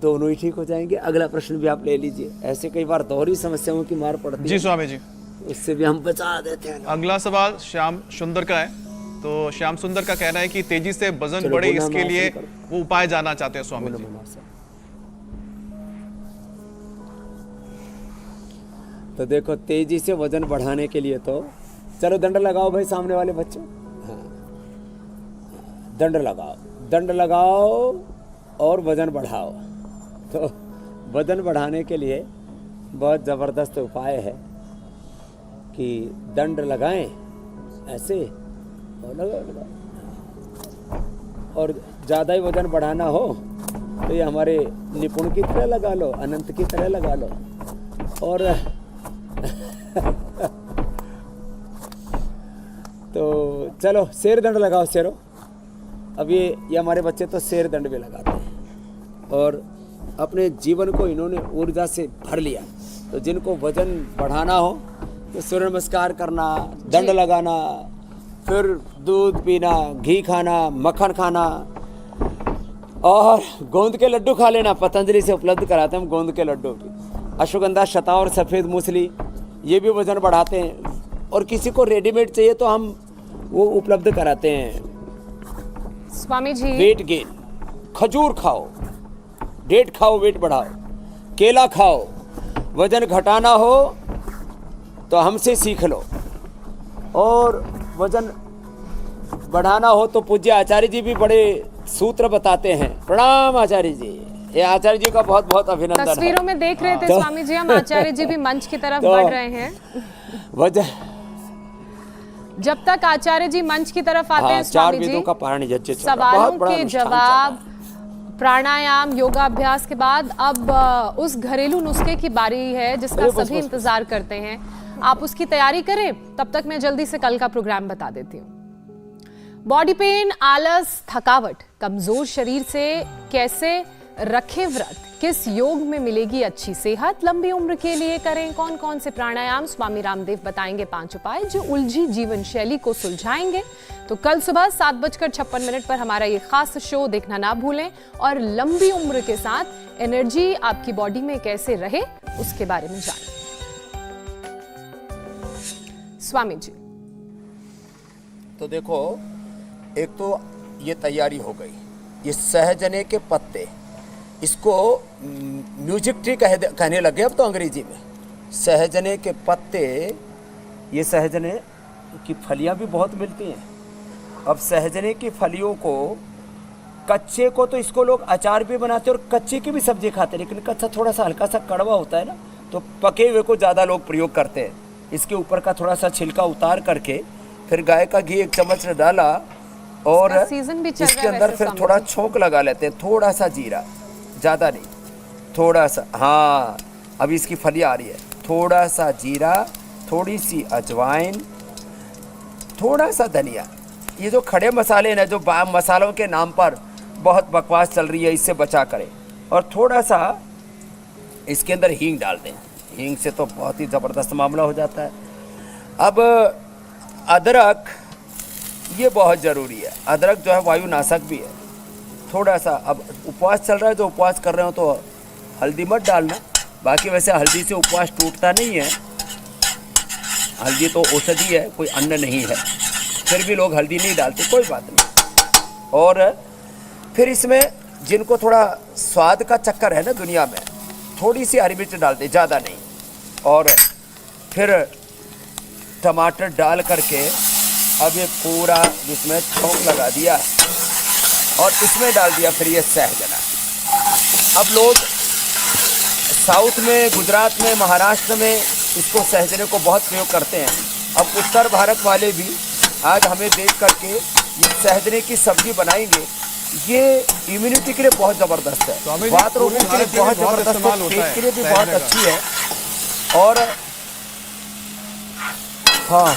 दोनों ही ठीक हो जाएंगे। अगला प्रश्न भी आप ले लीजिए। ऐसे कई बार दोहरी समस्याओं की मार पड़ती है जी स्वामी जी, उससे भी हम बचा देते हैं। अगला सवाल श्याम सुंदर का है। तो श्याम सुंदर का कहना है कि तेजी से वजन बढ़े, इसके लिए वो उपाय जानना चाहते हैं स्वामी जी। तो देखो, तेजी से वजन बढ़ाने के लिए तो चलो दंड लगाओ भाई सामने वाले बच्चों, हाँ, दंड लगाओ, दंड लगाओ और वजन बढ़ाओ। तो वजन बढ़ाने के लिए बहुत ज़बरदस्त उपाय है कि दंड लगाएं ऐसे और लगाओ, और ज़्यादा ही वजन बढ़ाना हो तो ये हमारे निपुण की तरह लगा लो, अनंत की तरह लगा लो। और तो चलो शेर दंड लगाओ, शेरों। अब ये हमारे बच्चे तो शेर दंड भी लगाते हैं, और अपने जीवन को इन्होंने ऊर्जा से भर लिया। तो जिनको वजन बढ़ाना हो तो सूर्य नमस्कार करना, दंड लगाना, फिर दूध पीना, घी खाना, मक्खन खाना, और गोंद के लड्डू खा लेना। पतंजलि से उपलब्ध कराते हैं हम गोंद के लड्डू भी। अश्वगंधा, शता और सफ़ेद मूसली, ये भी वजन बढ़ाते हैं। और किसी को रेडीमेड चाहिए तो हम वो उपलब्ध कराते हैं। स्वामी जी, वेट गेन, खजूर खाओ, डेट खाओ, वेट बढ़ाओ, केला खाओ। वजन घटाना हो तो हमसे सीख लो, और वजन बढ़ाना हो तो पूज्य आचार्य जी भी बड़े सूत्र बताते हैं। प्रणाम आचार्य जी, ये आचार्य जी का बहुत बहुत अभिनंदन। तस्वीरों में देख रहे थे स्वामी जी, हम आचार्य जी भी मंच की तरफ बढ़ रहे हैं। वजन, जब तक आचार्य जी मंच की तरफ आते हैं 4 स्वामी जी, वेदों का पारण यज्ञ चल रहा है। सवालों बहुत बड़ा के अनुष्ठान चल जवाब, रहा है। प्राणायाम, योगाभ्यास के बाद अब उस घरेलू नुस्खे की बारी है जिसका सभी इंतजार करते हैं। आप उसकी तैयारी करें, तब तक मैं जल्दी से कल का प्रोग्राम बता देती हूँ। बॉडी पेन, आलस, थकावट, कमजोर शरीर से कैसे रखें व्रत, किस योग में मिलेगी अच्छी सेहत, लंबी उम्र के लिए करें कौन कौन से प्राणायाम, स्वामी रामदेव बताएंगे 5 उपाय जो उलझी जीवन शैली को सुलझाएंगे। तो कल सुबह 7:56 पर हमारा ये खास शो देखना ना भूलें और लंबी उम्र के साथ एनर्जी आपकी बॉडी में कैसे रहे उसके बारे में जानें। स्वामी जी, तो देखो, एक तो ये तैयारी हो गई, ये सहजने के पत्ते, इसको म्यूजिक ट्री कहने लगे अब तो अंग्रेजी में। सहजने के पत्ते, ये सहजने की फलियां भी बहुत मिलती हैं। अब सहजने की फलियों को, कच्चे को तो इसको लोग अचार भी बनाते हैं और कच्चे की भी सब्जी खाते हैं, लेकिन कच्चा थोड़ा सा हल्का सा कड़वा होता है ना, तो पके हुए को ज़्यादा लोग प्रयोग करते हैं। इसके ऊपर का थोड़ा सा छिलका उतार करके फिर गाय का घी 1 चम्मच डाला और इसके अंदर फिर थोड़ा छोंक लगा लेते हैं, थोड़ा सा जीरा, ज़्यादा नहीं, थोड़ा सा, हाँ अभी इसकी फलियाँ आ रही है, थोड़ा सा जीरा, थोड़ी सी अजवाइन, थोड़ा सा धनिया। ये जो खड़े मसाले हैं, जो मसालों के नाम पर बहुत बकवास चल रही है, इससे बचा करें। और थोड़ा सा इसके अंदर हींग डाल दें, हींग से तो बहुत ही ज़बरदस्त मामला हो जाता है। अब अदरक, ये बहुत ज़रूरी है, अदरक जो है वायुनाशक भी है। थोड़ा सा, अब उपवास चल रहा है, जो उपवास कर रहे हो तो हल्दी मत डालना, बाकी वैसे हल्दी से उपवास टूटता नहीं है, हल्दी तो औषधि है, कोई अन्न नहीं है, फिर भी लोग हल्दी नहीं डालते, कोई बात नहीं। और फिर इसमें जिनको थोड़ा स्वाद का चक्कर है ना दुनिया में, थोड़ी सी हरी मिर्च डालते, ज़्यादा नहीं, और फिर टमाटर डाल करके अब ये पूरा इसमें छोंक लगा दिया और इसमें डाल दिया फिर ये सहजना। अब लोग साउथ में, गुजरात में, महाराष्ट्र में इसको सहजने को बहुत प्रयोग करते हैं। अब उत्तर भारत वाले भी आज हमें देख करके ये सहजने की सब्जी बनाएंगे, ये इम्यूनिटी के लिए बहुत ज़बरदस्त है, वात रोगों के लिए बहुत ज़बरदस्त है, पेट के लिए भी बहुत अच्छी है। और हाँ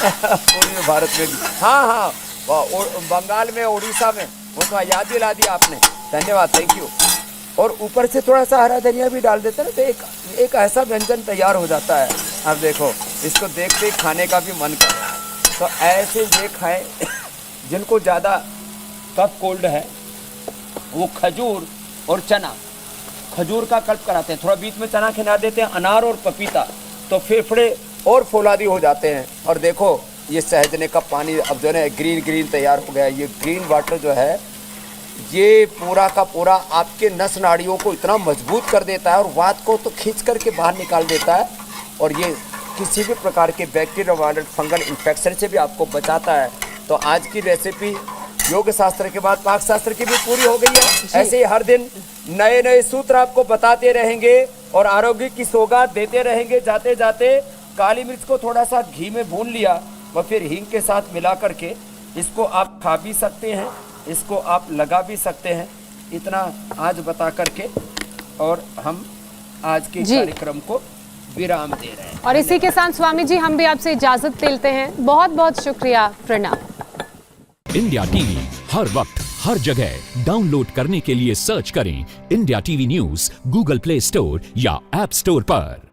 पूरे भारत में भी, हाँ, बंगाल में, उड़ीसा में, वो तो याद दिला दिया आपने, धन्यवाद, थैंक यू। और ऊपर से थोड़ा सा हरा धनिया भी डाल देते ना, तो एक ऐसा व्यंजन तैयार हो जाता है। अब देखो, इसको देखते ही खाने का भी मन कर रहा है। तो ऐसे ये खाएं, जिनको ज़्यादा कफ कोल्ड है वो खजूर और चना, खजूर का कल्प कराते हैं, थोड़ा बीच में चना खिला देते हैं, अनार और पपीता, तो फेफड़े और फौलादी हो जाते हैं। और देखो, ये सहजने का पानी अब जो है ग्रीन तैयार हो गया। ये ग्रीन वाटर जो है, ये पूरा का पूरा आपके नस नाड़ियों को इतना मजबूत कर देता है और वात को तो खींच करके बाहर निकाल देता है, और ये किसी भी प्रकार के बैक्टीरिया वाले फंगल इन्फेक्शन से भी आपको बचाता है। तो आज की रेसिपी योग शास्त्र के बाद पाक शास्त्र की भी पूरी हो गई है। ऐसे ही हर दिन नए नए सूत्र आपको बताते रहेंगे और आरोग्य की सौगात देते रहेंगे। जाते जाते काली मिर्च को थोड़ा सा घी में भून लिया और फिर हींग के साथ मिला करके इसको आप खा भी सकते हैं, इसको आप लगा भी सकते हैं। इतना आज बता करके और हम आज के कार्यक्रम को विराम दे रहे हैं। और इसी के साथ स्वामी जी हम भी आपसे इजाजत लेते हैं। बहुत बहुत शुक्रिया, प्रणाम। इंडिया टीवी हर वक्त हर जगह डाउनलोड करने के लिए सर्च करें India TV news Google play store या ऐप स्टोर पर।